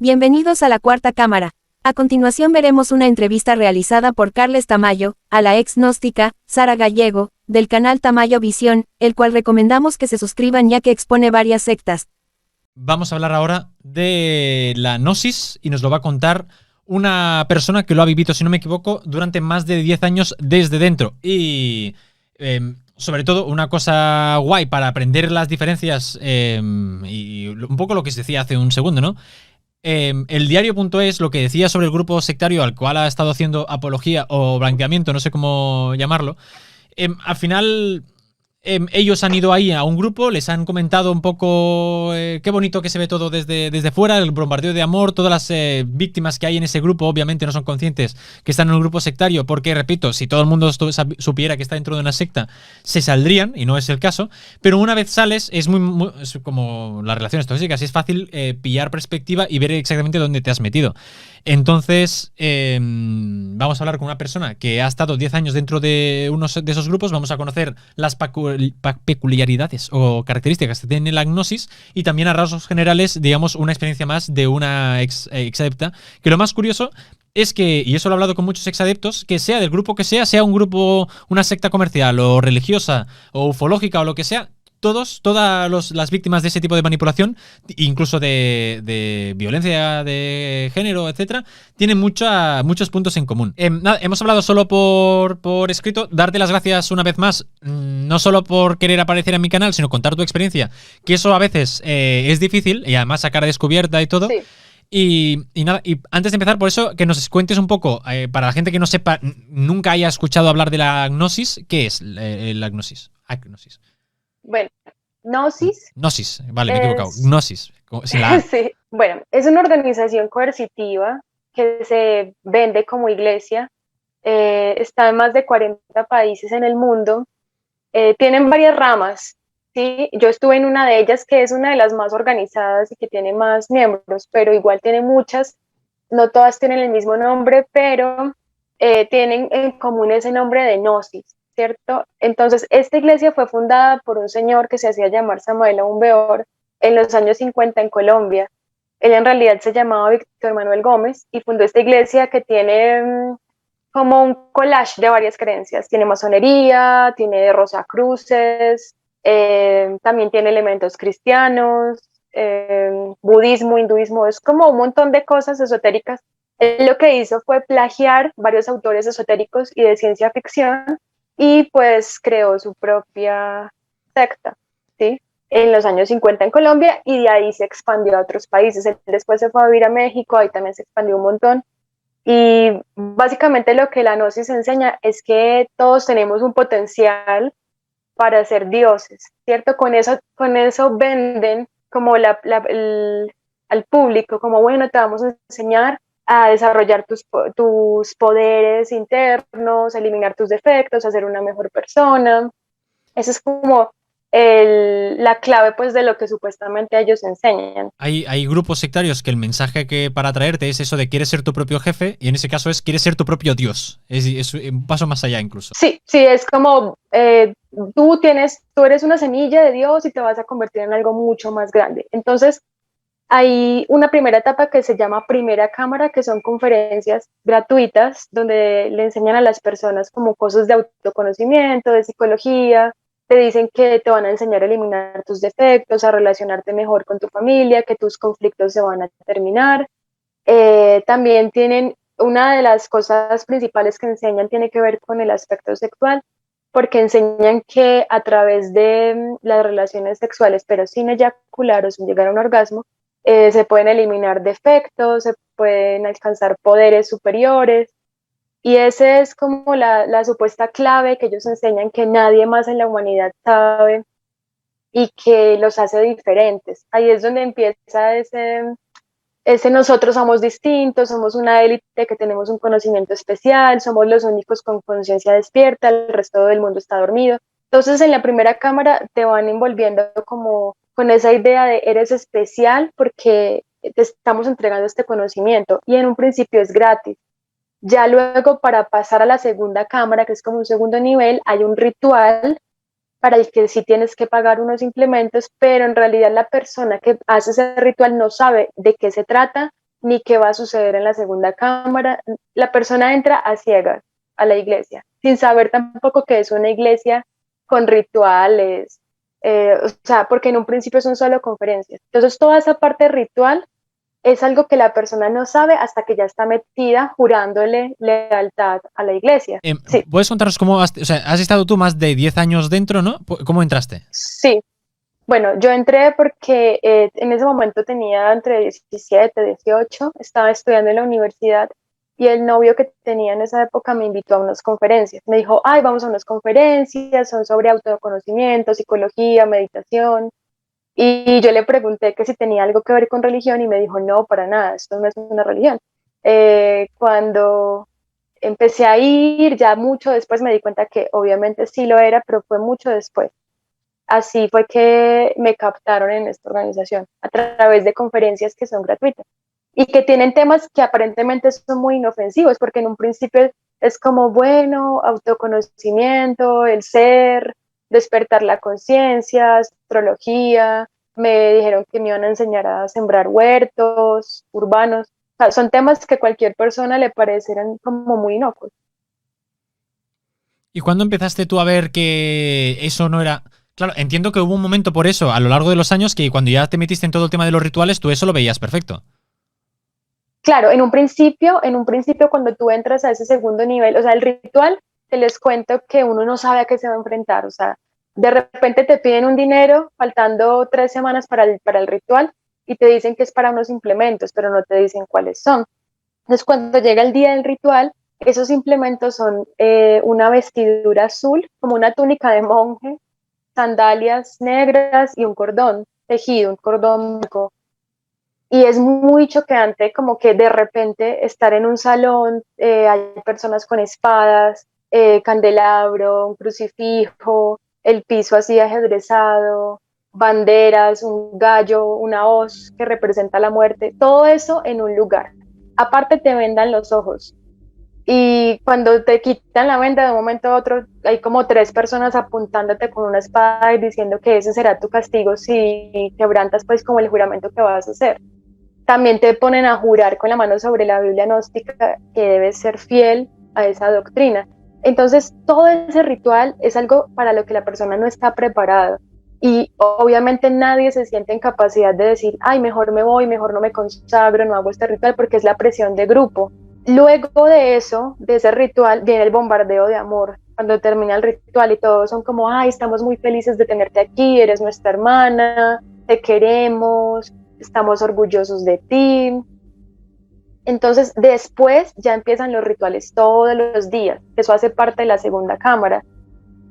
Bienvenidos a la Cuarta Cámara. A continuación veremos una entrevista realizada por Carles Tamayo, a la ex gnóstica, Sara Gallego, del canal Tamayo Visión, el cual recomendamos que se suscriban ya que expone varias sectas. Vamos a hablar ahora de la gnosis y nos lo va a contar una persona que lo ha vivido, si no me equivoco, durante más de 10 años desde dentro. Y sobre todo una cosa guay para aprender las diferencias y un poco lo que se decía hace un segundo, ¿no? El diario.es lo que decía sobre el grupo sectario al cual ha estado haciendo apología o blanqueamiento, no sé cómo llamarlo. Al final ellos han ido ahí a un grupo, les han comentado un poco qué bonito que se ve todo desde fuera, el bombardeo de amor, todas las víctimas que hay en ese grupo obviamente no son conscientes que están en un grupo sectario porque, repito, si todo el mundo supiera que está dentro de una secta, se saldrían, y no es el caso, pero una vez sales es es como las relaciones tóxicas, es fácil pillar perspectiva y ver exactamente dónde te has metido. Entonces, vamos a hablar con una persona que ha estado 10 años dentro de uno de esos grupos. Vamos a conocer las peculiaridades o características que tiene la gnosis y también a rasgos generales, digamos, una experiencia más de una ex adepta. Que lo más curioso es que, y eso lo he hablado con muchos exadeptos, que sea del grupo que sea un grupo, una secta comercial o religiosa o ufológica o lo que sea, todas las víctimas de ese tipo de manipulación, incluso de violencia de género, etcétera, tienen muchos puntos en común. Nada, hemos hablado solo por escrito. Darte las gracias una vez más, no solo por querer aparecer en mi canal, sino contar tu experiencia, que eso a veces es difícil, y además a cara descubierta y todo. Sí. Y nada, y antes de empezar, por eso, que nos cuentes un poco, para la gente que no sepa, nunca haya escuchado hablar de la gnosis, ¿qué es la gnosis? Agnosis. Bueno, Gnosis Gnosis, vale, me he equivocado. es, Gnosis, sin la A. sí, bueno, es una organización coercitiva que se vende como iglesia, está en más de 40 países en el mundo, tienen varias ramas, ¿sí? Yo estuve en una de ellas que es una de las más organizadas y que tiene más miembros, pero igual tiene muchas, no todas tienen el mismo nombre, pero tienen en común ese nombre de Gnosis, ¿cierto? Entonces, esta iglesia fue fundada por un señor que se hacía llamar Samuel Aumbeor en los años 50 en Colombia. Él en realidad se llamaba Víctor Manuel Gómez y fundó esta iglesia que tiene como un collage de varias creencias. Tiene masonería, tiene rosacruces, también tiene elementos cristianos, budismo, hinduismo, es como un montón de cosas esotéricas. Él lo que hizo fue plagiar varios autores esotéricos y de ciencia ficción y pues creó su propia secta, ¿sí? En los años 50 en Colombia y de ahí se expandió a otros países. Él después se fue a vivir a México, ahí también se expandió un montón. Y básicamente lo que la gnosis enseña es que todos tenemos un potencial para ser dioses, ¿cierto? Con eso venden como al público, como bueno, te vamos a enseñar a desarrollar tus poderes internos, eliminar tus defectos, a ser una mejor persona. Esa es como la clave pues de lo que supuestamente ellos enseñan. Hay grupos sectarios que el mensaje que para atraerte es eso de quieres ser tu propio jefe, y en ese caso es quieres ser tu propio dios. Es un paso más allá incluso. Sí, sí, es como tú eres una semilla de Dios y te vas a convertir en algo mucho más grande. Entonces, hay una primera etapa que se llama Primera Cámara, que son conferencias gratuitas donde le enseñan a las personas como cosas de autoconocimiento, de psicología, te dicen que te van a enseñar a eliminar tus defectos, a relacionarte mejor con tu familia, que tus conflictos se van a terminar. También tienen, una de las cosas principales que enseñan tiene que ver con el aspecto sexual, porque enseñan que a través de las relaciones sexuales, pero sin eyacular o sin llegar a un orgasmo, se pueden eliminar defectos, se pueden alcanzar poderes superiores, y esa es como la supuesta clave que ellos enseñan que nadie más en la humanidad sabe y que los hace diferentes. Ahí es donde empieza ese nosotros somos distintos, somos una élite que tenemos un conocimiento especial, somos los únicos con conciencia despierta, el resto del mundo está dormido. Entonces en la primera cámara te van envolviendo como con esa idea de eres especial porque te estamos entregando este conocimiento y en un principio es gratis. Ya luego para pasar a la segunda cámara, que es como un segundo nivel, hay un ritual para el que sí tienes que pagar unos implementos, pero en realidad la persona que hace ese ritual no sabe de qué se trata ni qué va a suceder en la segunda cámara. La persona entra a ciegas a la iglesia, sin saber tampoco que es una iglesia con rituales, o sea, porque en un principio son solo conferencias. Entonces, toda esa parte ritual es algo que la persona no sabe hasta que ya está metida jurándole lealtad a la iglesia. Sí, ¿Puedes contarnos cómo o sea, has estado tú más de 10 años dentro, ¿no? ¿Cómo entraste? sí. Bueno, yo entré porque en ese momento tenía entre 17, 18, estaba estudiando en la universidad y el novio que tenía en esa época me invitó a unas conferencias. Me dijo, ay, vamos a unas conferencias, son sobre autoconocimiento, psicología, meditación. Y yo le pregunté que si tenía algo que ver con religión y me dijo, no, para nada, esto no es una religión. Cuando empecé a ir, ya mucho después me di cuenta que obviamente sí lo era, pero fue mucho después. Así fue que me captaron en esta organización a través de conferencias que son gratuitas y que tienen temas que aparentemente son muy inofensivos, porque en un principio es como, bueno, autoconocimiento, el ser, despertar la conciencia, astrología, me dijeron que me iban a enseñar a sembrar huertos urbanos. O sea, son temas que a cualquier persona le parecerán como muy inocuos. ¿Y cuándo empezaste tú a ver que eso no era...? Claro, entiendo que hubo un momento por eso, a lo largo de los años, que cuando ya te metiste en todo el tema de los rituales, tú eso lo veías perfecto. Claro, en un principio cuando tú entras a ese segundo nivel, o sea, el ritual, te les cuento que uno no sabe a qué se va a enfrentar, o sea, de repente te piden un dinero faltando 3 semanas para el ritual y te dicen que es para unos implementos, pero no te dicen cuáles son. Entonces, cuando llega el día del ritual, esos implementos son una vestidura azul, como una túnica de monje, sandalias negras y un cordón tejido, un cordón blanco. Y es muy choqueante como que de repente estar en un salón, hay personas con espadas, candelabro, un crucifijo, el piso así ajedrezado, banderas, un gallo, una hoz que representa la muerte, todo eso en un lugar. Aparte te vendan los ojos. Y cuando te quitan la venda de un momento a otro, hay como 3 personas apuntándote con una espada y diciendo que ese será tu castigo si quebrantas pues como el juramento que vas a hacer. También te ponen a jurar con la mano sobre la Biblia gnóstica que debes ser fiel a esa doctrina. Entonces, todo ese ritual es algo para lo que la persona no está preparada. Y obviamente nadie se siente en capacidad de decir, ay, mejor me voy, mejor no me consagro, no hago este ritual, porque es la presión de grupo. Luego de eso, de ese ritual, viene el bombardeo de amor. Cuando termina el ritual y todos son como, ay, estamos muy felices de tenerte aquí, eres nuestra hermana, te queremos, estamos orgullosos de ti. Entonces, después ya empiezan los rituales todos los días. Eso hace parte de la segunda cámara.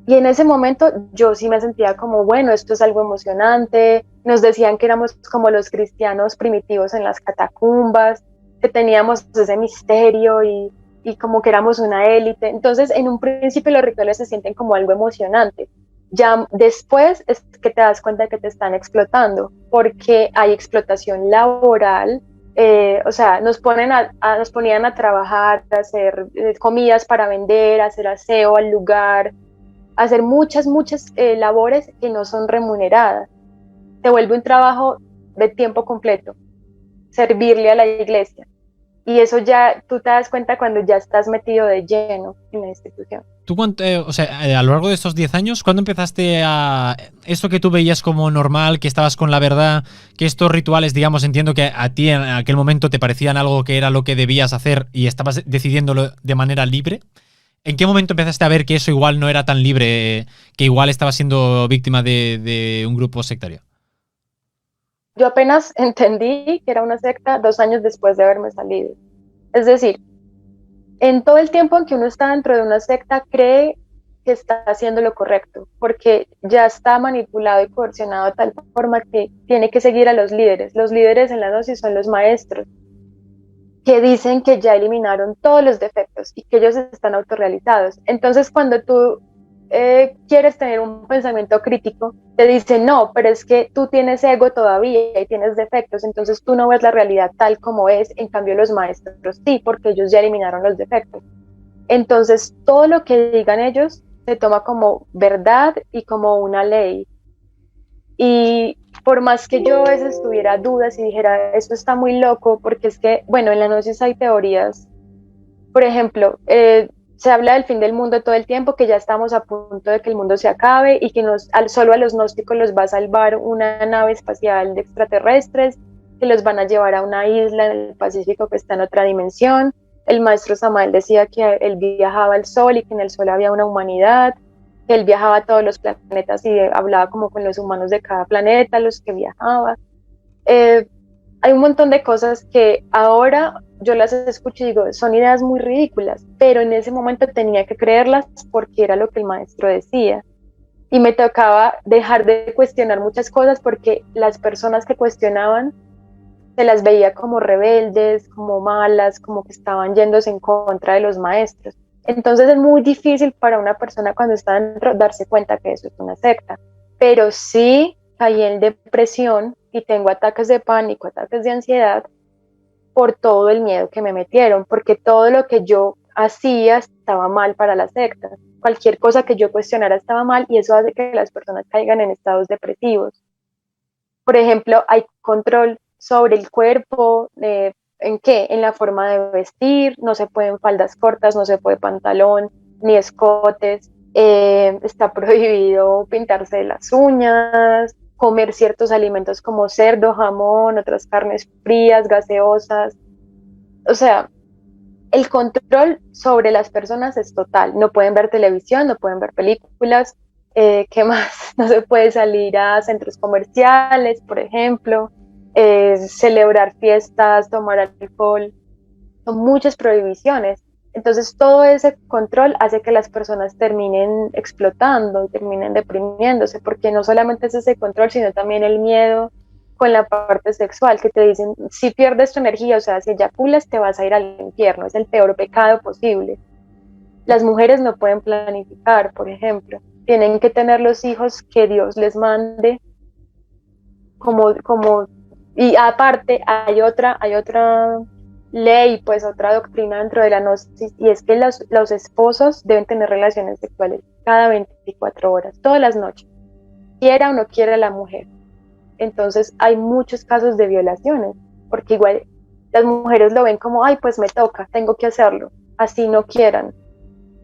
Y en ese momento yo sí me sentía como, bueno, esto es algo emocionante. Nos decían que éramos como los cristianos primitivos en las catacumbas, que teníamos ese misterio y como que éramos una élite. Entonces, en un principio los rituales se sienten como algo emocionante. Ya después es que te das cuenta de que te están explotando, porque hay explotación laboral. O sea, nos ponían a trabajar, a hacer comidas para vender, a hacer aseo al lugar, a hacer muchas labores que no son remuneradas. Se vuelve un trabajo de tiempo completo, servirle a la iglesia. Y eso ya tú te das cuenta cuando ya estás metido de lleno en la institución. Tú, o sea, a lo largo de estos 10 años, ¿cuándo empezaste a esto que tú veías como normal, que estabas con la verdad, que estos rituales, digamos, entiendo que a ti en aquel momento te parecían algo que era lo que debías hacer y estabas decidiéndolo de manera libre? ¿En qué momento empezaste a ver que eso igual no era tan libre, que igual estabas siendo víctima de un grupo sectario? Yo apenas entendí que era una secta 2 años después de haberme salido. Es decir, en todo el tiempo en que uno está dentro de una secta, cree que está haciendo lo correcto, porque ya está manipulado y coercionado de tal forma que tiene que seguir a los líderes. Los líderes en la gnosis son los maestros, que dicen que ya eliminaron todos los defectos y que ellos están autorrealizados. Entonces, cuando tú quieres tener un pensamiento crítico, te dicen, no, pero es que tú tienes ego todavía y tienes defectos, entonces tú no ves la realidad tal como es, en cambio los maestros sí, porque ellos ya eliminaron los defectos. Entonces, todo lo que digan ellos se toma como verdad y como una ley. Y por más que yo a veces tuviera dudas y dijera, esto está muy loco, porque es que, bueno, en la gnosis hay teorías. Por ejemplo, se habla del fin del mundo todo el tiempo, que ya estamos a punto de que el mundo se acabe y que solo a los gnósticos los va a salvar una nave espacial de extraterrestres, que los van a llevar a una isla en el Pacífico que está en otra dimensión. El maestro Samael decía que él viajaba al Sol y que en el Sol había una humanidad, que él viajaba a todos los planetas y hablaba como con los humanos de cada planeta, los que viajaba. Hay un montón de cosas que ahora yo las escucho y digo, son ideas muy ridículas, pero en ese momento tenía que creerlas porque era lo que el maestro decía. Y me tocaba dejar de cuestionar muchas cosas porque las personas que cuestionaban se las veía como rebeldes, como malas, como que estaban yéndose en contra de los maestros. Entonces es muy difícil para una persona cuando está dentro darse cuenta que eso es una secta. Pero sí caí en depresión y tengo ataques de pánico, ataques de ansiedad por todo el miedo que me metieron, porque todo lo que yo hacía estaba mal para la secta. Cualquier cosa que yo cuestionara estaba mal y eso hace que las personas caigan en estados depresivos. Por ejemplo, hay control sobre el cuerpo, ¿en qué? En la forma de vestir, no se pueden faldas cortas, no se puede pantalón, ni escotes, está prohibido pintarse las uñas, comer ciertos alimentos como cerdo, jamón, otras carnes frías, gaseosas. O sea, el control sobre las personas es total. No pueden ver televisión, no pueden ver películas. ¿Qué más? No se puede salir a centros comerciales, por ejemplo, celebrar fiestas, tomar alcohol. Son muchas prohibiciones. Entonces, todo ese control hace que las personas terminen explotando, terminen deprimiéndose, porque no solamente es ese control, sino también el miedo con la parte sexual, que te dicen, si pierdes tu energía, o sea, si eyaculas, te vas a ir al infierno, es el peor pecado posible. Las mujeres no pueden planificar, por ejemplo, tienen que tener los hijos que Dios les mande, y aparte hay otra ley, pues otra doctrina dentro de la gnosis, y es que los esposos deben tener relaciones sexuales cada 24 horas, todas las noches, quiera o no quiera la mujer. Entonces hay muchos casos de violaciones, porque igual las mujeres lo ven como, ay, pues me toca, tengo que hacerlo, así no quieran,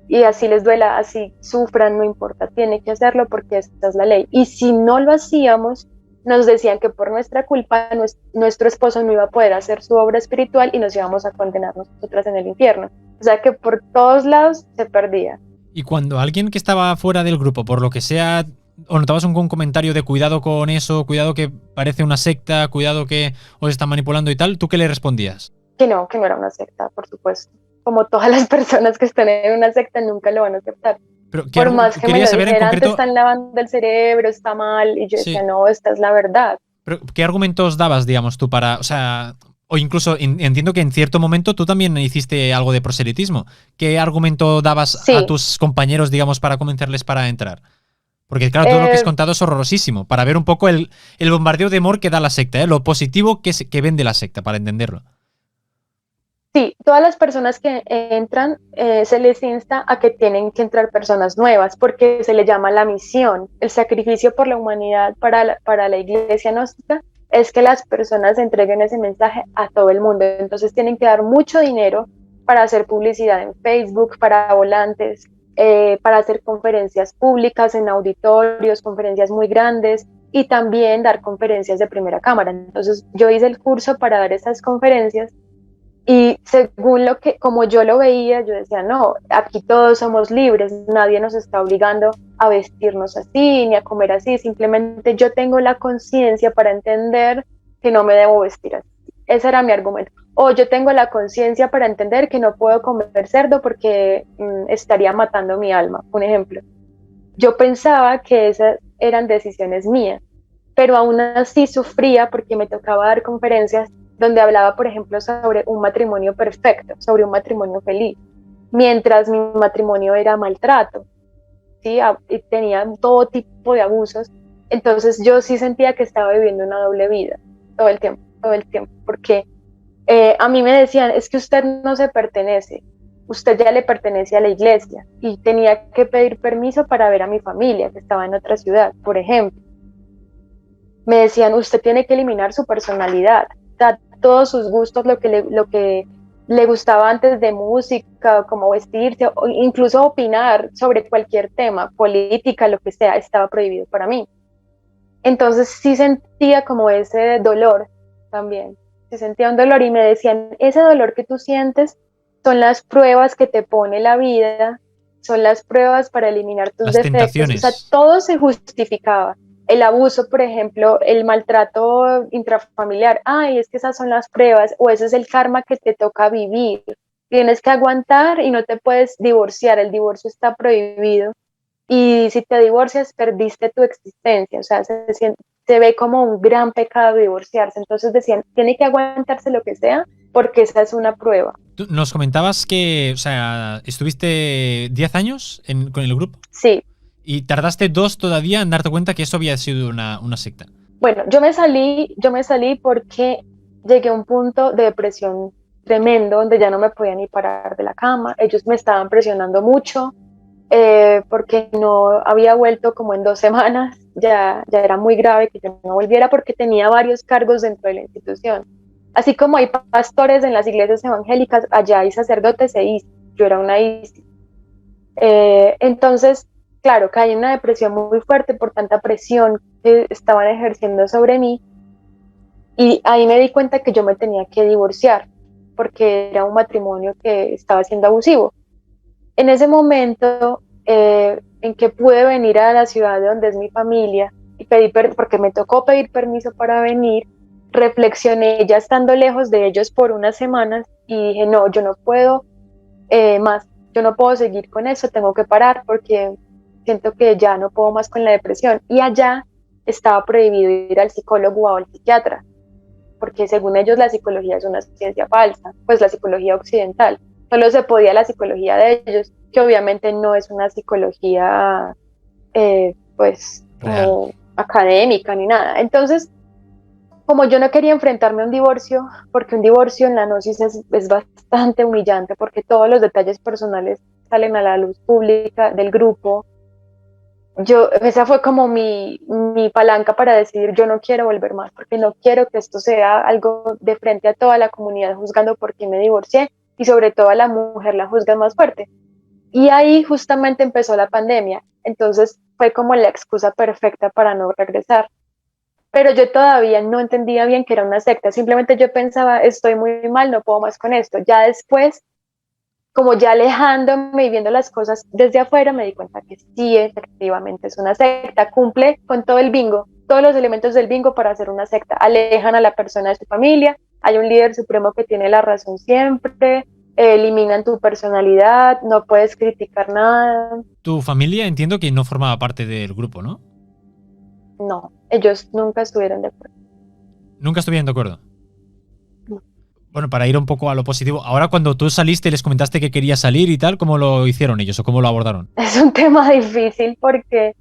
y así les duela, así sufran, no importa, tiene que hacerlo porque esta es la ley. Y si no lo hacíamos, nos decían que por nuestra culpa nuestro esposo no iba a poder hacer su obra espiritual y nos íbamos a condenar nosotras en el infierno. O sea que por todos lados se perdía. Y cuando alguien que estaba fuera del grupo, por lo que sea, o notabas un comentario de cuidado con eso, cuidado que parece una secta, cuidado que os está manipulando y tal, ¿tú qué le respondías? Que no era una secta, por supuesto. Como todas las personas que están en una secta nunca lo van a aceptar. Pero por más que me lo saber dijeran, concreto, te están lavando el cerebro, está mal, y yo decía, no, esta es la verdad. Pero, ¿qué argumentos dabas, digamos, tú para, o sea, o incluso entiendo que en cierto momento tú también hiciste algo de proselitismo? ¿Qué argumento dabas a tus compañeros, digamos, para convencerles para entrar? Porque claro, todo lo que has contado es horrorosísimo, para ver un poco el bombardeo de amor que da la secta, lo positivo que vende la secta, para entenderlo. Sí, todas las personas que entran se les insta a que tienen que entrar personas nuevas porque se le llama la misión. El sacrificio por la humanidad para la iglesia gnóstica es que las personas entreguen ese mensaje a todo el mundo. Entonces tienen que dar mucho dinero para hacer publicidad en Facebook, para volantes, para hacer conferencias públicas en auditorios, conferencias muy grandes y también dar conferencias de primera cámara. Entonces yo hice el curso para dar esas conferencias. Y según como yo lo veía, yo decía, no, aquí todos somos libres, nadie nos está obligando a vestirnos así, ni a comer así, simplemente yo tengo la conciencia para entender que no me debo vestir así. Ese era mi argumento. O yo tengo la conciencia para entender que no puedo comer cerdo porque estaría matando mi alma, un ejemplo. Yo pensaba que esas eran decisiones mías, pero aún así sufría porque me tocaba dar conferencias donde hablaba, por ejemplo, sobre un matrimonio perfecto, sobre un matrimonio feliz, mientras mi matrimonio era maltrato, ¿sí? Y tenía todo tipo de abusos. Entonces yo sí sentía que estaba viviendo una doble vida todo el tiempo, porque a mí me decían, es que usted no se pertenece, usted ya le pertenece a la iglesia, y tenía que pedir permiso para ver a mi familia, que estaba en otra ciudad, por ejemplo. me decían, usted tiene que eliminar su personalidad, o sea, todos sus gustos, lo que le gustaba antes de música, como vestirse, o incluso opinar sobre cualquier tema, política, lo que sea, estaba prohibido para mí. Entonces sí sentía como ese dolor también, sí sentía un dolor y me decían, ese dolor que tú sientes son las pruebas que te pone la vida, son las pruebas para eliminar tus Las defectos, o sea, tentaciones. todo se justificaba. El abuso, por ejemplo, el maltrato intrafamiliar, ay, es que esas son las pruebas, o ese es el karma que te toca vivir. Tienes que aguantar y no te puedes divorciar, el divorcio está prohibido. Y si te divorcias, perdiste tu existencia, o sea, se ve como un gran pecado divorciarse. Entonces decían, tiene que aguantarse lo que sea, porque esa es una prueba. Tú nos comentabas que, o sea, estuviste 10 años con el grupo Sí. y tardaste 2 todavía en darte cuenta que eso había sido una secta. Bueno, yo me salí porque llegué a un punto de depresión tremendo, donde ya no me podía ni parar de la cama. Ellos me estaban presionando mucho, porque no había vuelto como en 2 semanas. Ya era muy grave que yo no volviera porque tenía varios cargos dentro de la institución. Así como hay pastores en las iglesias evangélicas, allá hay sacerdotes e ISIS. Yo era una ISIS. Entonces, claro, caí en una depresión muy fuerte por tanta presión que estaban ejerciendo sobre mí, y ahí me di cuenta que yo me tenía que divorciar porque era un matrimonio que estaba siendo abusivo. En ese momento, en que pude venir a la ciudad de donde es mi familia y porque me tocó pedir permiso para venir, reflexioné ya estando lejos de ellos por unas semanas y dije, no, yo no puedo más, yo no puedo seguir con eso, tengo que parar porque siento que ya no puedo más con la depresión. Y allá estaba prohibido ir al psicólogo o al psiquiatra, porque según ellos la psicología es una ciencia falsa, pues la psicología occidental. Solo se podía la psicología de ellos, que obviamente no es una psicología pues Real. como académica ni nada. Entonces, como yo no quería enfrentarme a un divorcio, porque un divorcio en la gnosis es bastante humillante, porque todos los detalles personales salen a la luz pública del grupo. Esa fue como mi palanca para decidir, yo no quiero volver más, porque no quiero que esto sea algo de frente a toda la comunidad juzgando por qué me divorcié, y sobre todo a la mujer la juzgan más fuerte. Y ahí justamente empezó la pandemia, entonces fue como la excusa perfecta para no regresar. Pero yo todavía no entendía bien que era una secta, simplemente yo pensaba, estoy muy mal, no puedo más con esto. Ya después, como ya alejándome y viendo las cosas desde afuera, me di cuenta que sí, efectivamente es una secta, cumple con todo el bingo, todos los elementos del bingo para hacer una secta. Alejan a la persona de su familia, hay un líder supremo que tiene la razón siempre, eliminan tu personalidad, no puedes criticar nada. Tu familia entiendo que no formaba parte del grupo, ¿no? No, ellos nunca estuvieron de acuerdo. Nunca estuvieron de acuerdo. No. Bueno, para ir un poco a lo positivo, ahora cuando tú saliste y les comentaste que querías salir y tal, ¿cómo lo hicieron ellos o cómo lo abordaron? Es un tema difícil porque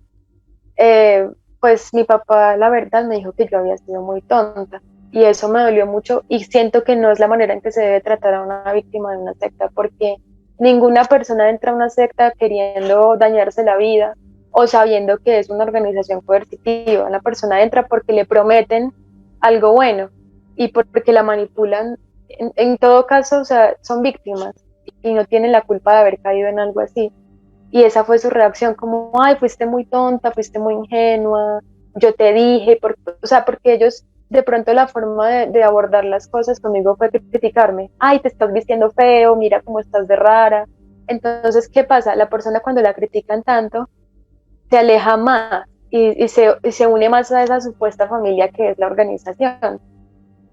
pues mi papá la verdad me dijo que yo había sido muy tonta, y eso me dolió mucho y siento que no es la manera en que se debe tratar a una víctima de una secta, porque ninguna persona entra a una secta queriendo dañarse la vida o sabiendo que es una organización coercitiva. Una persona entra porque le prometen algo bueno y porque la manipulan. En todo caso, o sea, son víctimas y no tienen la culpa de haber caído en algo así. Y esa fue su reacción, como, ay, fuiste muy tonta, fuiste muy ingenua, yo te dije, o sea, porque ellos, de pronto la forma de abordar las cosas conmigo fue criticarme, ay, te estás vistiendo feo, mira cómo estás de rara. Entonces, ¿qué pasa? La persona cuando la critican tanto, se aleja más y se une más a esa supuesta familia que es la organización.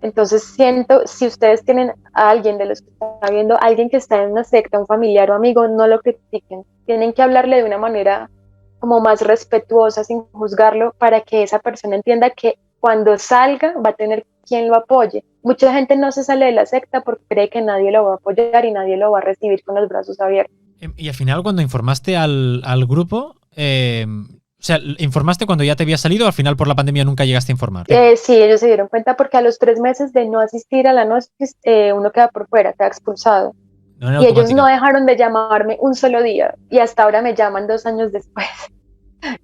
Entonces siento, si ustedes tienen a alguien de los que está viendo, alguien que está en una secta, un familiar o amigo, no lo critiquen. Tienen que hablarle de una manera como más respetuosa, sin juzgarlo, para que esa persona entienda que cuando salga va a tener quien lo apoye. Mucha gente no se sale de la secta porque cree que nadie lo va a apoyar y nadie lo va a recibir con los brazos abiertos. Y al final, cuando informaste al grupo, o sea, ¿informaste cuando ya te había salido o al final por la pandemia nunca llegaste a informar? Sí, ellos se dieron cuenta porque a los 3 meses de no asistir a la noche, uno queda por fuera, queda expulsado. No, Y ellos no dejaron de llamarme un solo día y hasta ahora me llaman 2 años después.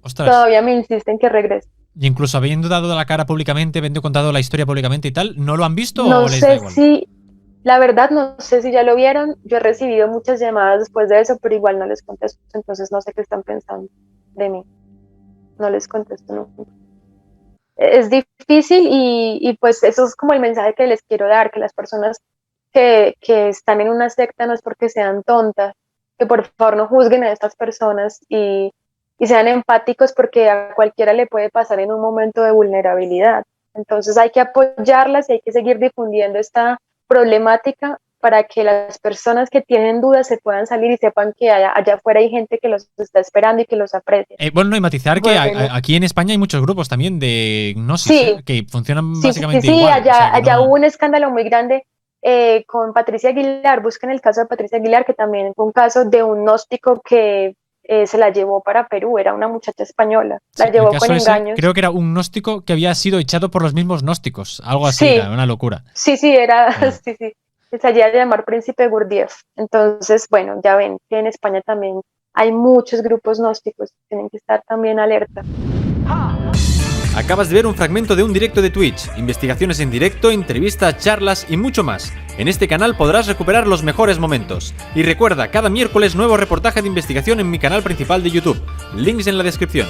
Ostras. Todavía me insisten que regrese. Y incluso habiendo dado la cara públicamente, habiendo contado la historia públicamente y tal, ¿no lo han visto No o les da sé igual? si, la verdad no sé si ya lo vieron, yo he recibido muchas llamadas después de eso, pero igual no les contesto, entonces no sé qué están pensando de mí, no les contesto nunca. Es difícil y pues eso es como el mensaje que les quiero dar, que las personas que están en una secta no es porque sean tontas, que por favor no juzguen a estas personas y sean empáticos porque a cualquiera le puede pasar en un momento de vulnerabilidad. Entonces hay que apoyarlas y hay que seguir difundiendo esta problemática para que las personas que tienen dudas se puedan salir y sepan que allá afuera hay gente que los está esperando y que los aprecia. Bueno, y matizar que Bueno, aquí en España hay muchos grupos también de gnosis, sí, que funcionan sí, básicamente igual. O allá, sea, que allá no... hubo un escándalo muy grande con Patricia Aguilar. Busquen el caso de Patricia Aguilar, que también fue un caso de un gnóstico que se la llevó para Perú, era una muchacha española, Sí, la el llevó caso con ese, engaños. creo que era un gnóstico que había sido echado por los mismos gnósticos, algo así, Sí, era una locura. sí, era, sí, se hacía llamar Príncipe Gurdjieff. Entonces, bueno, ya ven que en España también hay muchos grupos gnósticos, tienen que estar también alerta. Acabas de ver un fragmento de un directo de Twitch, investigaciones en directo, entrevistas, charlas y mucho más. En este canal podrás recuperar los mejores momentos. Y recuerda, cada miércoles nuevo reportaje de investigación en mi canal principal de YouTube. Links en la descripción.